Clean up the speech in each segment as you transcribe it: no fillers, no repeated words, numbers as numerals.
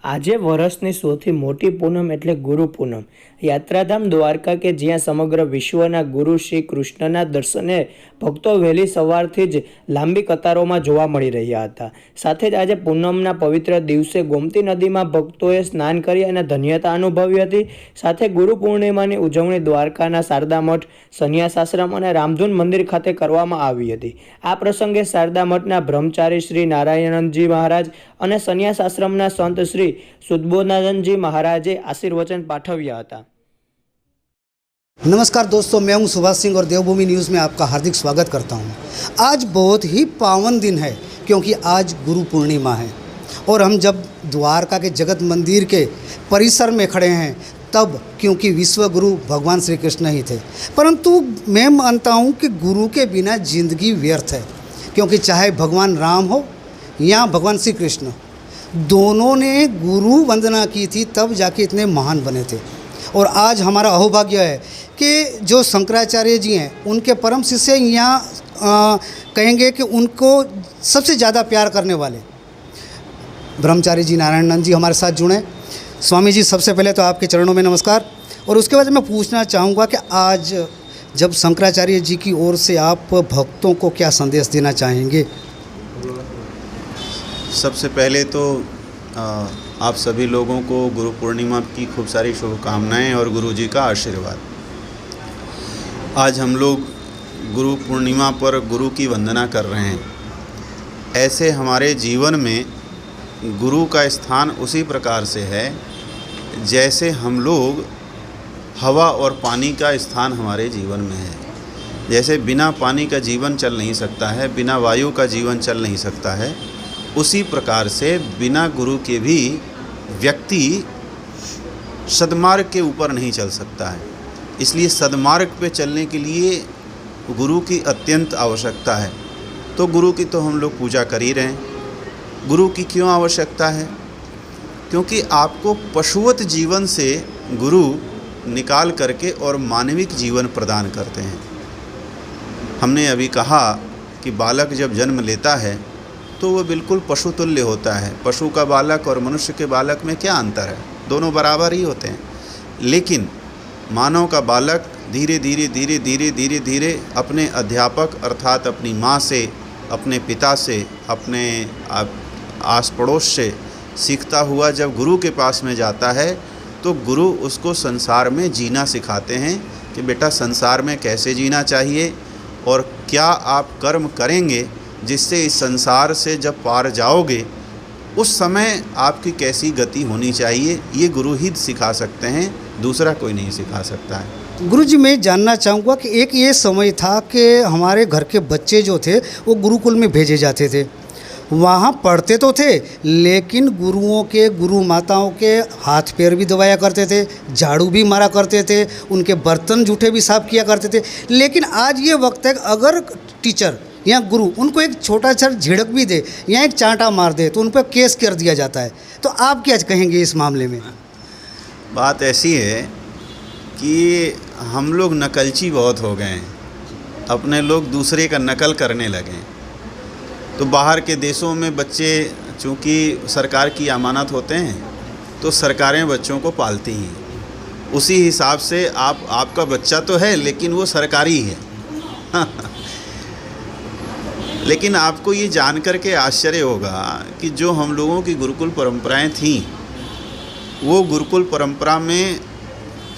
આજે વર્ષની સૌથી મોટી પૂનમ એટલે ગુરુ પૂનમ। યાત્રાધામ દ્વારકા કે જ્યાં સમગ્ર વિશ્વના ગુરુ શ્રી કૃષ્ણના દર્શને ભક્તો વહેલી સવારથી જ લાંબી કતારોમાં જોવા મળી રહ્યા હતા। સાથે જ આજે પૂનમના પવિત્ર દિવસે ગોમતી નદીમાં ભક્તોએ સ્નાન કરી અને ધન્યતા અનુભવી હતી। સાથે ગુરુ પૂર્ણિમાની ઉજવણી દ્વારકાના શારદા મઠ, સંન્યાસ આશ્રમ અને રામધૂન મંદિર ખાતે કરવામાં આવી હતી। આ પ્રસંગે શારદા મઠના બ્રહ્મચારી શ્રી નારાયણનજી મહારાજ અને સંન્યાસ આશ્રમના સંત શ્રી सुदबोधनानंद महाराजे आशीर्वचन पाठव्या था। नमस्कार दोस्तों, मैं हूं सुभाष सिंह और देवभूमि न्यूज़ में आपका हार्दिक स्वागत करता हूं। आज बहुत ही पावन दिन है क्योंकि आज गुरु पूर्णिमा है और हम जब द्वारका के जगत मंदिर के परिसर में खड़े हैं तब क्योंकि विश्व गुरु भगवान श्री कृष्ण ही थे, परंतु मैं मानता हूं कि गुरु के बिना जिंदगी व्यर्थ है, क्योंकि चाहे भगवान राम हो या भगवान श्री कृष्ण, दोनों ने गुरु वंदना की थी तब जाके इतने महान बने थे। और आज हमारा अहोभाग्य है कि जो शंकराचार्य जी हैं उनके परम शिष्य यहाँ कहेंगे कि उनको सबसे ज़्यादा प्यार करने वाले ब्रह्मचारी जी नारायणनंद जी हमारे साथ जुड़े। स्वामी जी, सबसे पहले तो आपके चरणों में नमस्कार। और उसके बाद मैं पूछना चाहूँगा कि आज जब शंकराचार्य जी की ओर से आप भक्तों को क्या संदेश देना चाहेंगे? सबसे पहले तो आप सभी लोगों को गुरु पूर्णिमा की खूब सारी शुभकामनाएं और गुरु जी का आशीर्वाद। आज हम लोग गुरु पूर्णिमा पर गुरु की वंदना कर रहे हैं। ऐसे हमारे जीवन में गुरु का स्थान उसी प्रकार से है जैसे हम लोग हवा और पानी का स्थान हमारे जीवन में है। जैसे बिना पानी का जीवन चल नहीं सकता है, बिना वायु का जीवन चल नहीं सकता है, उसी प्रकार से बिना गुरु के भी व्यक्ति सद्मार्ग के ऊपर नहीं चल सकता है। इसलिए सद्मार्ग पे चलने के लिए गुरु की अत्यंत आवश्यकता है। तो गुरु की तो हम लोग पूजा कर ही रहे हैं। गुरु की क्यों आवश्यकता है? क्योंकि आपको पशुवत जीवन से गुरु निकाल करके और मानविक जीवन प्रदान करते हैं। हमने अभी कहा कि बालक जब जन्म लेता है तो वो बिल्कुल पशु तुल्य होता है। पशु का बालक और मनुष्य के बालक में क्या अंतर है? दोनों बराबर ही होते हैं। लेकिन मानव का बालक धीरे धीरे धीरे धीरे धीरे धीरे अपने अध्यापक अर्थात अपनी माँ से, अपने पिता से, अपने आस पड़ोस से सीखता हुआ जब गुरु के पास में जाता है तो गुरु उसको संसार में जीना सिखाते हैं कि बेटा संसार में कैसे जीना चाहिए और क्या आप कर्म करेंगे जिससे इस संसार से जब पार जाओगे उस समय आपकी कैसी गति होनी चाहिए। ये गुरु ही सिखा सकते हैं, दूसरा कोई नहीं सिखा सकता है। गुरु जी, मैं जानना चाहूँगा कि एक ये समय था कि हमारे घर के बच्चे जो थे वो गुरुकुल में भेजे जाते थे। वहाँ पढ़ते तो थे लेकिन गुरुओं के, गुरु माताओं के हाथ पैर भी दबाया करते थे, झाड़ू भी मारा करते थे, उनके बर्तन जूठे भी साफ किया करते थे। लेकिन आज ये वक्त है अगर टीचर या गुरु उनको एक छोटा सा झिड़क भी दे या एक चांटा मार दे तो उन पर केस कर दिया जाता है। तो आप क्या कहेंगे इस मामले में? बात ऐसी है कि हम लोग नकलची बहुत हो गए हैं। अपने लोग दूसरे का नकल करने लगे। तो बाहर के देशों में बच्चे चूँकि सरकार की अमानत होते हैं तो सरकारें बच्चों को पालती हैं। उसी हिसाब से आपका बच्चा तो है लेकिन वो सरकारी है। लेकिन आपको ये जान कर के आश्चर्य होगा कि जो हम लोगों की गुरुकुल परंपराएं थीं वो गुरुकुल परंपरा में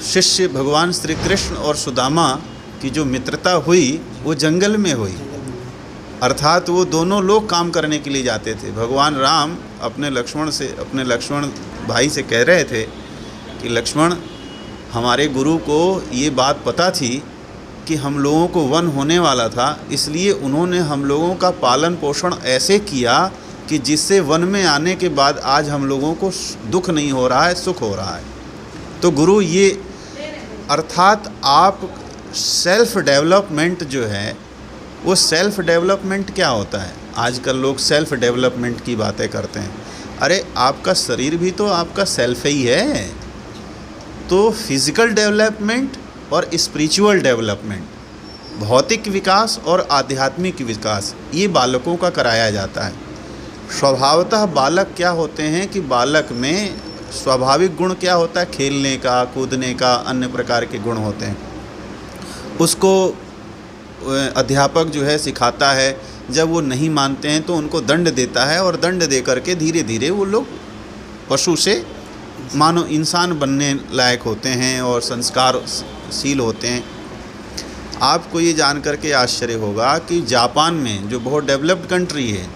शिष्य भगवान श्री कृष्ण और सुदामा की जो मित्रता हुई वो जंगल में हुई। अर्थात वो दोनों लोग काम करने के लिए जाते थे। भगवान राम अपने लक्ष्मण भाई से कह रहे थे कि लक्ष्मण, हमारे गुरु को ये बात पता थी कि हम लोगों को वन होने वाला था, इसलिए उन्होंने हम लोगों का पालन पोषण ऐसे किया कि जिससे वन में आने के बाद आज हम लोगों को दुख नहीं हो रहा है, सुख हो रहा है। तो गुरु ये अर्थात आप सेल्फ डेवलपमेंट जो है वो सेल्फ डेवलपमेंट क्या होता है? आजकल लोग सेल्फ डेवलपमेंट की बातें करते हैं। अरे आपका शरीर भी तो आपका सेल्फ ही है। तो फिज़िकल डेवलपमेंट और स्पिरिचुअल डेवलपमेंट भौतिक विकास और आध्यात्मिक विकास ये बालकों का कराया जाता है। स्वभावतः बालक क्या होते हैं कि बालक में स्वाभाविक गुण क्या होता है, खेलने का, कूदने का, अन्य प्रकार के गुण होते हैं। उसको अध्यापक जो है सिखाता है, जब वो नहीं मानते हैं तो उनको दंड देता है और दंड दे करके धीरे धीरे वो लोग पशु से मानव इंसान बनने लायक होते हैं और संस्कारशील होते हैं। आपको ये जान करके आश्चर्य होगा कि जापान में, जो बहुत डेवलप्ड कंट्री है,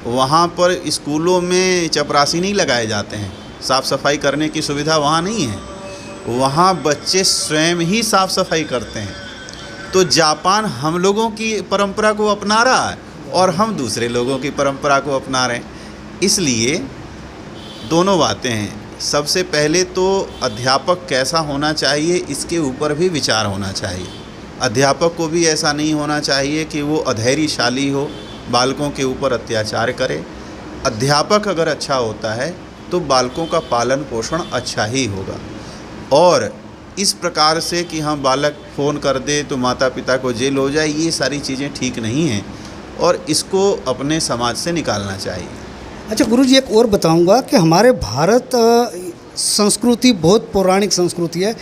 वहाँ पर स्कूलों में चपरासी नहीं लगाए जाते हैं, साफ़ सफाई करने की सुविधा वहाँ नहीं है, वहाँ बच्चे स्वयं ही साफ़ सफाई करते हैं। तो जापान हम लोगों की परंपरा को अपना रहा है और हम दूसरे लोगों की परंपरा को अपना रहे हैं। इसलिए दोनों बातें हैं। सबसे पहले तो अध्यापक कैसा होना चाहिए इसके ऊपर भी विचार होना चाहिए। अध्यापक को भी ऐसा नहीं होना चाहिए कि वो अधैर्यशाली हो, बालकों के ऊपर अत्याचार करे। अध्यापक अगर अच्छा होता है तो बालकों का पालन पोषण अच्छा ही होगा। और इस प्रकार से कि हम बालक फ़ोन कर दे तो माता पिता को जेल हो जाए, ये सारी चीज़ें ठीक नहीं हैं और इसको अपने समाज से निकालना चाहिए। अच्छा गुरुजी, एक और बताऊंगा कि हमारे भारत संस्कृति बहुत पौराणिक संस्कृति है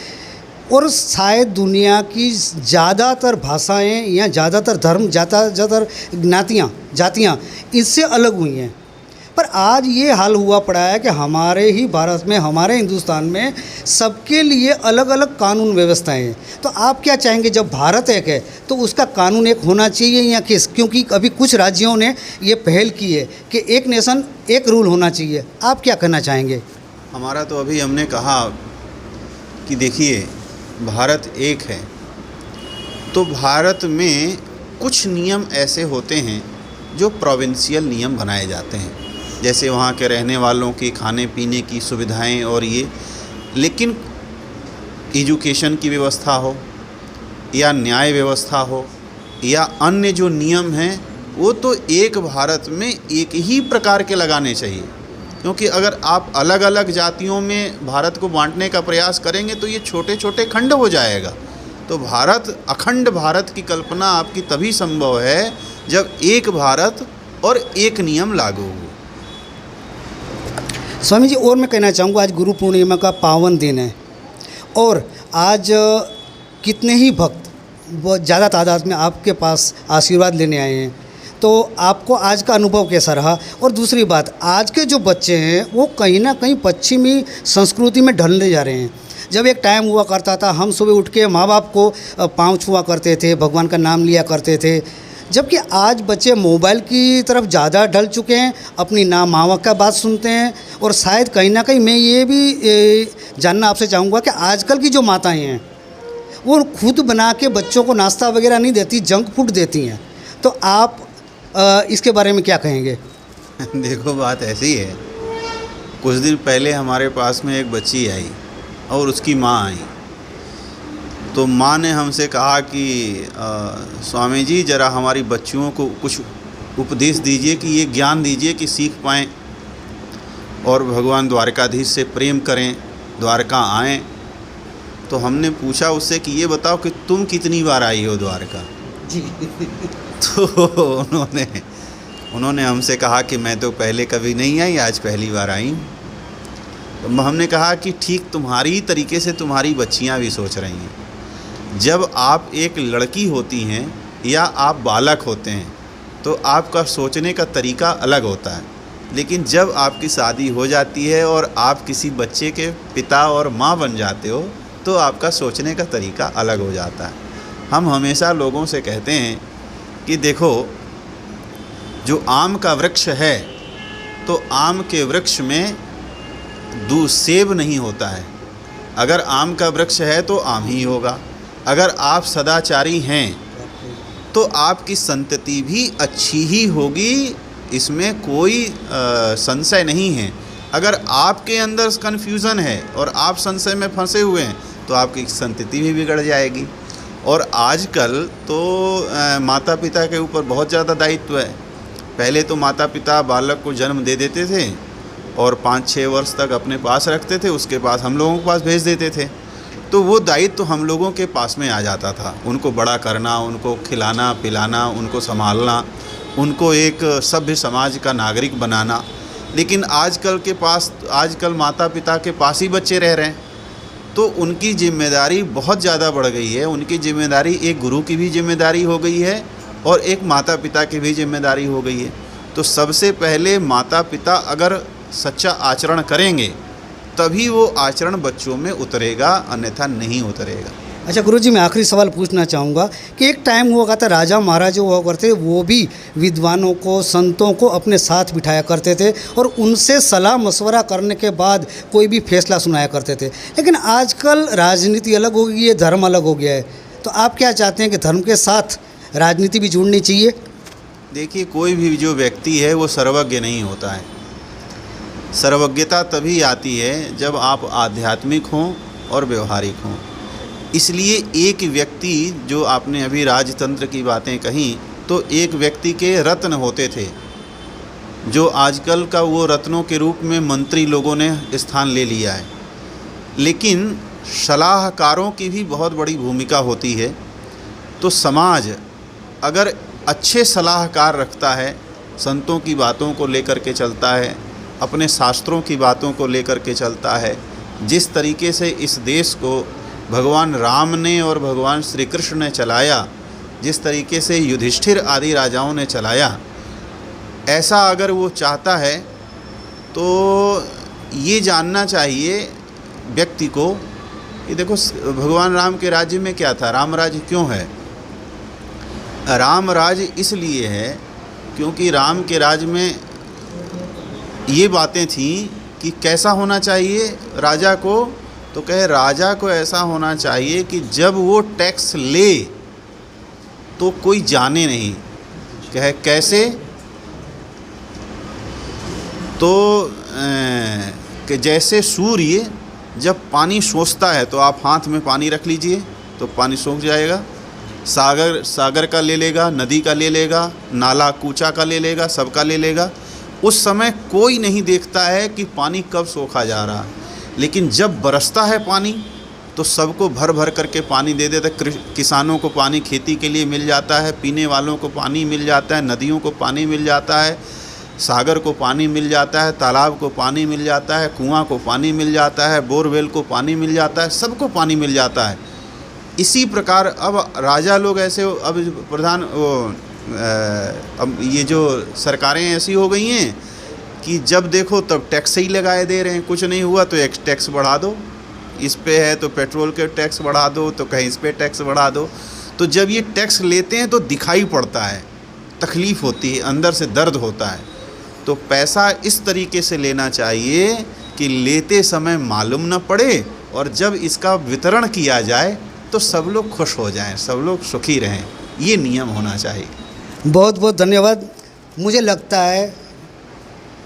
और शायद दुनिया की ज़्यादातर भाषाएं या ज़्यादातर धर्म, ज़्यादातर जातियाँ इससे अलग हुई हैं। पर आज ये हाल हुआ पड़ा है कि हमारे ही भारत में, हमारे हिंदुस्तान में सबके लिए अलग अलग कानून व्यवस्थाएं हैं। तो आप क्या चाहेंगे, जब भारत एक है तो उसका कानून एक होना चाहिए या किस? क्योंकि अभी कुछ राज्यों ने ये पहल की है कि एक नेशन एक रूल होना चाहिए। आप क्या कहना चाहेंगे? हमारा तो अभी हमने कहा कि देखिए भारत एक है, तो भारत में कुछ नियम ऐसे होते हैं जो प्रोविंशियल नियम बनाए जाते हैं, जैसे वहाँ के रहने वालों की खाने पीने की सुविधाएं और ये। लेकिन एजुकेशन की व्यवस्था हो या न्याय व्यवस्था हो या अन्य जो नियम हैं, वो तो एक भारत में एक ही प्रकार के लगाने चाहिए। क्योंकि अगर आप अलग अलग जातियों में भारत को बांटने का प्रयास करेंगे तो ये छोटे छोटे खंड हो जाएगा। तो भारत, अखंड भारत की कल्पना आपकी तभी संभव है जब एक भारत और एक नियम लागू हो। स्वामी जी, और मैं कहना चाहूँगा, आज गुरु पूर्णिमा का पावन दिन है और आज कितने ही भक्त बहुत ज़्यादा तादाद में आपके पास आशीर्वाद लेने आए हैं, तो आपको आज का अनुभव कैसा रहा? और दूसरी बात, आज के जो बच्चे हैं वो कहीं ना कहीं पश्चिमी संस्कृति में ढलने जा रहे हैं। जब एक टाइम हुआ करता था, हम सुबह उठ के माँ बाप को पाँव छुआ करते थे, भगवान का नाम लिया करते थे, जबकि आज बच्चे मोबाइल की तरफ ज़्यादा ढल चुके हैं, अपनी ना माँ बाप का बात सुनते हैं। और शायद कहीं ना कहीं मैं ये भी जानना आपसे चाहूँगा कि आजकल की जो माताएं हैं वो खुद बना के बच्चों को नाश्ता वगैरह नहीं देती, जंक फूड देती हैं। तो आप इसके बारे में क्या कहेंगे? देखो बात ऐसी है, कुछ दिन पहले हमारे पास में एक बच्ची आई और उसकी माँ आई। तो माँ ने हमसे कहा कि स्वामी जी ज़रा हमारी बच्चियों को कुछ उपदेश दीजिए, कि ये ज्ञान दीजिए कि सीख पाएँ और भगवान द्वारकाधीश से प्रेम करें, द्वारका आएँ। तो हमने पूछा उससे कि ये बताओ कि तुम कितनी बार आई हो द्वारका? जी। तो उन्होंने हमसे कहा कि मैं तो पहले कभी नहीं आई, आज पहली बार आई। तो हमने कहा कि ठीक तुम्हारी तरीके से तुम्हारी बच्चियां भी सोच रही हैं। जब आप एक लड़की होती हैं या आप बालक होते हैं तो आपका सोचने का तरीका अलग होता है, लेकिन जब आपकी शादी हो जाती है और आप किसी बच्चे के पिता और माँ बन जाते हो तो आपका सोचने का तरीका अलग हो जाता है। हम हमेशा लोगों से कहते हैं कि देखो, जो आम का वृक्ष है तो आम के वृक्ष में सेब नहीं होता है। अगर आम का वृक्ष है तो आम ही होगा। अगर आप सदाचारी हैं तो आपकी संतति भी अच्छी ही होगी, इसमें कोई संशय नहीं है। अगर आपके अंदर कन्फ्यूज़न है और आप संशय में फंसे हुए हैं तो आपकी संतति भी बिगड़ जाएगी। और आजकल तो माता पिता के ऊपर बहुत ज़्यादा दायित्व है। पहले तो माता पिता बालक को जन्म दे देते थे और 5-6 वर्ष तक अपने पास रखते थे, उसके बाद हम लोगों के पास भेज देते थे। तो वो दायित्व तो हम लोगों के पास में आ जाता था। उनको बड़ा करना, उनको खिलाना पिलाना, उनको संभालना, उनको एक सभ्य समाज का नागरिक बनाना। लेकिन आजकल माता पिता के पास ही बच्चे रह रहे हैं, तो उनकी जिम्मेदारी बहुत ज़्यादा बढ़ गई है। उनकी जिम्मेदारी एक गुरु की भी जिम्मेदारी हो गई है और एक माता पिता की भी जिम्मेदारी हो गई है। तो सबसे पहले माता पिता अगर सच्चा आचरण करेंगे तभी वो आचरण बच्चों में उतरेगा, अन्यथा नहीं उतरेगा। अच्छा गुरुजी, मैं आखिरी सवाल पूछना चाहूँगा कि एक टाइम हुआ करता, राजा महाराजा हुआ करते, वो भी विद्वानों को, संतों को अपने साथ बिठाया करते थे और उनसे सलाह मशवरा करने के बाद कोई भी फैसला सुनाया करते थे। लेकिन आजकल राजनीति अलग हो गई है, धर्म अलग हो गया है, तो आप क्या चाहते हैं कि धर्म के साथ राजनीति भी जुड़नी चाहिए? देखिए, कोई भी जो व्यक्ति है वो सर्वज्ञ नहीं होता है। सर्वज्ञता तभी आती है जब आप आध्यात्मिक हों और व्यवहारिक हों। इसलिए एक व्यक्ति, जो आपने अभी राजतंत्र की बातें कहीं, तो एक व्यक्ति के रत्न होते थे, जो आजकल का वो रत्नों के रूप में मंत्री लोगों ने स्थान ले लिया है। लेकिन सलाहकारों की भी बहुत बड़ी भूमिका होती है। तो समाज अगर अच्छे सलाहकार रखता है, संतों की बातों को लेकर के चलता है, अपने शास्त्रों की बातों को लेकर के चलता है, जिस तरीके से इस देश को भगवान राम ने और भगवान श्री कृष्ण ने चलाया, जिस तरीके से युधिष्ठिर आदि राजाओं ने चलाया, ऐसा अगर वो चाहता है तो ये जानना चाहिए व्यक्ति को कि देखो, भगवान राम के राज्य में क्या था, राम राज्य क्यों है? राम राज्य इसलिए है क्योंकि राम के राज्य में ये बातें थीं कि कैसा होना चाहिए राजा को। तो कहे, राजा को ऐसा होना चाहिए कि जब वो टैक्स ले तो कोई जाने नहीं। कहे कैसे? तो कि जैसे सूर्य जब पानी सोखता है तो आप हाथ में पानी रख लीजिए तो पानी सूख जाएगा। सागर का ले लेगा, नदी का ले लेगा, नाला कूचा का ले लेगा, सबका ले लेगा। उस समय कोई नहीं देखता है कि पानी कब सोखा जा रहा है। लेकिन जब बरसता है पानी तो सबको भर भर करके पानी दे देता है। किसानों को पानी खेती के लिए मिल जाता है, पीने वालों को पानी मिल जाता है, नदियों को पानी मिल जाता है, सागर को पानी मिल जाता है, तालाब को पानी मिल जाता है, कुआं को पानी मिल जाता है, बोरवेल को पानी मिल जाता है, सबको पानी मिल जाता है। इसी प्रकार अब राजा लोग ऐसे, अब अब ये जो सरकारें ऐसी हो गई हैं कि जब देखो तब टैक्स ही लगाए दे रहे हैं। कुछ नहीं हुआ तो एक टैक्स बढ़ा दो, इस पे है तो पेट्रोल के टैक्स बढ़ा दो, तो कहीं इस पे टैक्स बढ़ा दो। तो जब ये टैक्स लेते हैं तो दिखाई पड़ता है, तकलीफ़ होती है, अंदर से दर्द होता है। तो पैसा इस तरीके से लेना चाहिए कि लेते समय मालूम न पड़े और जब इसका वितरण किया जाए तो सब लोग खुश हो जाएं, सब लोग सुखी रहें। ये नियम होना चाहिए। बहुत बहुत धन्यवाद। मुझे लगता है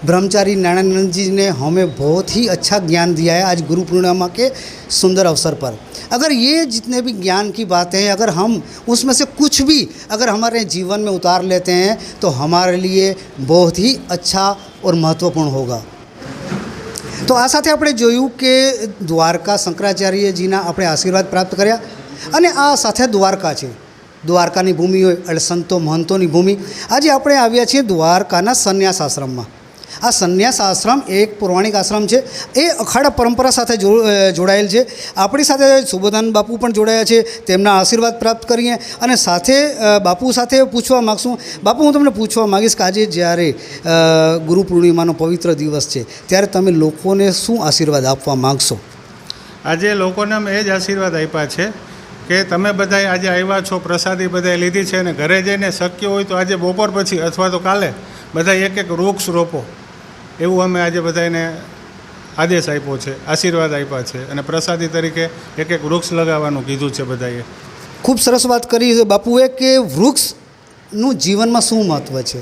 ब्रह्मचारी नारायणानंद जी ने हमें बहुत ही अच्छा ज्ञान दिया है आज गुरु पूर्णिमा के सुंदर अवसर पर। अगर ये जितने भी ज्ञान की बातें हैं, अगर हम उसमें से कुछ भी अगर हमारे जीवन में उतार लेते हैं तो हमारे लिए बहुत ही अच्छा और महत्वपूर्ण होगा। તો આ સાથે આપણે જોયું કે દ્વારકા શંકરાચાર્યજીના આપણે આશીર્વાદ પ્રાપ્ત કર્યા અને આ સાથે દ્વારકા છે, દ્વારકાની ભૂમિ હોય એટલે સંતો મહંતોની ભૂમિ। આજે આપણે આવ્યા છીએ દ્વારકાના સંન્યાસ આશ્રમમાં। આ સંન્યાસ આશ્રમ એક પૌરાણિક આશ્રમ છે, એ અખાડા પરંપરા સાથે જોડાયેલ છે। આપણી સાથે સુબોધાન બાપુ પણ જોડાયા છે, તેમના આશીર્વાદ પ્રાપ્ત કરીએ અને સાથે બાપુ સાથે પૂછવા માગશું। બાપુ, હું તમને પૂછવા માગીશ કે આજે જ્યારે ગુરુ પૂર્ણિમાનો પવિત્ર દિવસ છે ત્યારે તમે લોકોને શું આશીર્વાદ આપવા માગશો? આજે લોકોને અમે એ જ આશીર્વાદ આપ્યા છે કે તમે બધાય આજે આવ્યા છો, પ્રસાદી બધાએ લીધી છે અને ઘરે જઈને શક્ય હોય તો આજે બપોર પછી અથવા તો કાલે બધા એક એક વૃક્ષ રોપો, એવું અમે આજે બધાને આદેશ આપ્યો છે, આશીર્વાદ આપ્યા છે અને પ્રસાદી તરીકે એક એક વૃક્ષ લગાવવાનું કીધું છે બધાએ। ખૂબ સરસ વાત કરી છે બાપુએ કે વૃક્ષનું જીવનમાં શું મહત્ત્વ છે।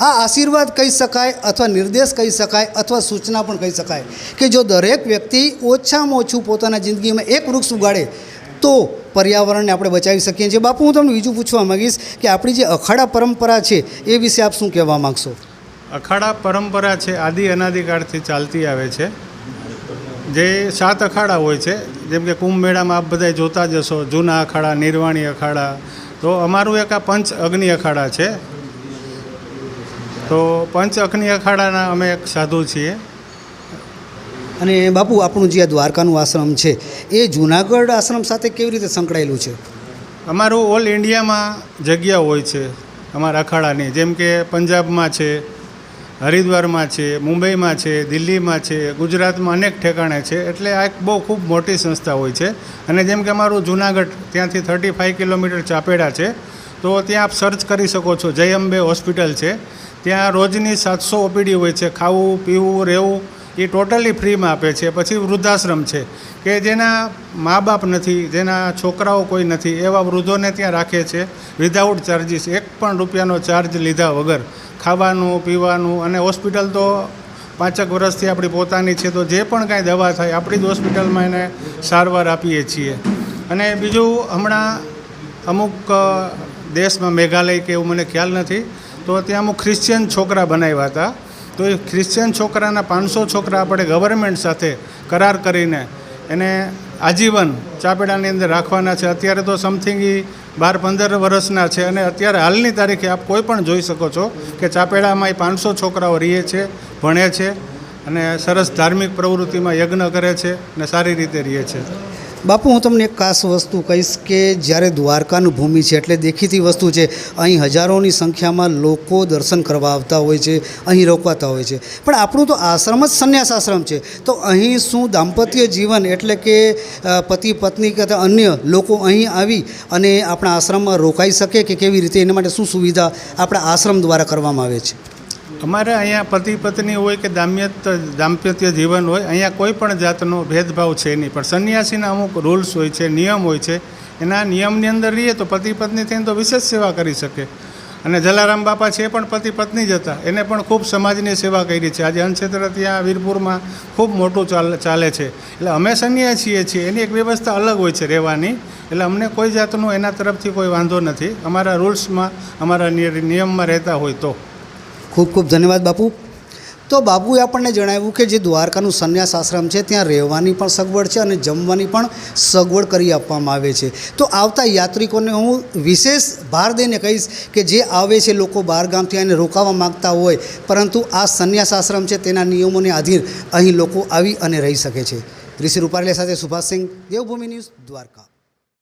આ આશીર્વાદ કહી શકાય અથવા નિર્દેશ કહી શકાય અથવા સૂચના પણ કહી શકાય કે જો દરેક વ્યક્તિ ઓછામાં ઓછું પોતાના જિંદગીમાં એક વૃક્ષ ઉગાડે તો પર્યાવરણને આપણે બચાવી શકીએ છીએ। બાપુ, હું તમને બીજું પૂછવા માગીશ કે આપણી જે અખાડા પરંપરા છે એ વિશે આપ શું કહેવા માગશો? અખાડા પરંપરા છે આદિ અનાદિકાળથી ચાલતી આવે છે। જે 7 અખાડા હોય છે, જેમ કે કુંભ મેળામાં આપ બધા જોતા જ હશો, જૂના અખાડા, નિર્વાણી અખાડા. તો અમારું એક આ પંચ અગ્નિ અખાડા છે. તો પંચ અગ્નિ અખાડાના અમે એક સાધુ છીએ. અને બાપુ આપણું જે આ દ્વારકાનું આશ્રમ છે એ જૂનાગઢ આશ્રમ સાથે કેવી રીતે સંકળાયેલું છે? અમારું ઓલ ઇન્ડિયામાં જગ્યા હોય છે અમારા અખાડાની, જેમ કે પંજાબમાં છે, હરિદ્વારમાં છે, મુંબઈમાં છે, દિલ્હીમાં છે, ગુજરાતમાં અનેક ઠેકાણે છે. એટલે આ એક બહુ ખૂબ મોટી સંસ્થા હોય છે. અને જેમ કે અમારું જૂનાગઢ ત્યાંથી 35 કિલોમીટર ચાપેડા છે, તો ત્યાં આપ સર્ચ કરી શકો છો. જય અંબે હોસ્પિટલ છે, ત્યાં રોજની 700 ઓપીડી હોય છે. ખાવું, પીવું, રહેવું એ ટોટલી ફ્રીમાં આપે છે. પછી વૃદ્ધાશ્રમ છે કે જેના મા બાપ નથી, જેના છોકરાઓ કોઈ નથી, એવા વૃદ્ધોને ત્યાં રાખે છે વિધાઉટ ચાર્જીસ, એક પણ રૂપિયાનો ચાર્જ લીધા વગર. ખાવાનું, પીવાનું, અને હોસ્પિટલ તો 5 વર્ષથી આપણી પોતાની છે, તો જે પણ કાંઈ દવા થાય આપણી જ હોસ્પિટલમાં એને સારવાર આપીએ છીએ. અને બીજું, હમણાં અમુક દેશમાં, મેઘાલય કે એવું મને ખ્યાલ નથી, તો ત્યાં અમુક ક્રિશ્ચિયન છોકરા બનાવ્યા હતા. તો એ ક્રિશ્ચિયન છોકરાના 500 છોકરા આપણે ગવર્મેન્ટ સાથે કરાર કરીને એને આજીવન ચાપેડાની અંદર રાખવાના છે. અત્યારે તો સમથિંગ એ 12-15 વર્ષના છે, અને અત્યારે હાલની તારીખે આપ કોઈ પણ જોઈ શકો છો કે ચાપેડામાં એ 500 છોકરાઓ રહે છે, ભણે છે, અને સરસ ધાર્મિક પ્રવૃત્તિમાં યજ્ઞ કરે છે, અને સારી રીતે રહે છે. બાપુ, હું તમને એક ખાસ વસ્તુ કહીશ કે જ્યારે દ્વારકાનું ભૂમિ છે એટલે દેખીતી વસ્તુ છે, અહીં હજારોની સંખ્યામાં લોકો દર્શન કરવા આવતા હોય છે, અહીં રોકાતા હોય છે. પણ આપણું તો આશ્રમ જ સંન્યાસ આશ્રમ છે, તો અહીં શું દાંપત્ય જીવન એટલે કે પતિ પત્ની કે અન્ય લોકો અહીં આવી અને આપણા આશ્રમમાં રોકાઈ શકે કે કેવી રીતે, એના માટે શું સુવિધા આપણા આશ્રમ દ્વારા કરવામાં આવે છે? અમારે અહીંયા પતિ પત્ની હોય કે દાંપત્ય જીવન હોય, અહીંયા કોઈ પણ જાતનો ભેદભાવ છે નહીં. પણ સંન્યાસીના અમુક રૂલ્સ હોય છે, નિયમ હોય છે. એના નિયમની અંદર રહીએ તો પતિ પત્ની થઈને તો વિશેષ સેવા કરી શકે. અને જલારામ બાપા છે પણ પતિ પત્ની જ હતા, એને પણ ખૂબ સમાજની સેવા કરી છે. આજે અન્નક્ષેત્ર ત્યાં વીરપુરમાં ખૂબ મોટું ચાલે છે. એટલે અમે સંન્યાસીએ છીએ, એની એક વ્યવસ્થા અલગ હોય છે રહેવાની. એટલે અમને કોઈ જાતનું એના તરફથી કોઈ વાંધો નથી, અમારા રૂલ્સમાં, અમારા નિયમમાં રહેતા હોય તો. ખૂબ ખૂબ ધન્યવાદ બાપુ. તો બાપુએ આપણને જણાવ્યું કે જે દ્વારકાનું સંન્યાસ આશ્રમ છે ત્યાં રહેવાની પણ સગવડ છે અને જમવાની પણ સગવડ કરી આપવામાં આવે છે. તો આવતા યાત્રિકોને હું વિશેષ ભાર દઈને કહીશ કે જે આવે છે લોકો બહાર ગામથી આવીને રોકાવા માગતા હોય, પરંતુ આ સંન્યાસ આશ્રમ છે તેના નિયમોને આધીન અહીં લોકો આવી અને રહી શકે છે. ઋષિ રૂપારેલિયા સાથે સુભાષસિંહ, દેવભૂમિ ન્યૂઝ, દ્વારકા.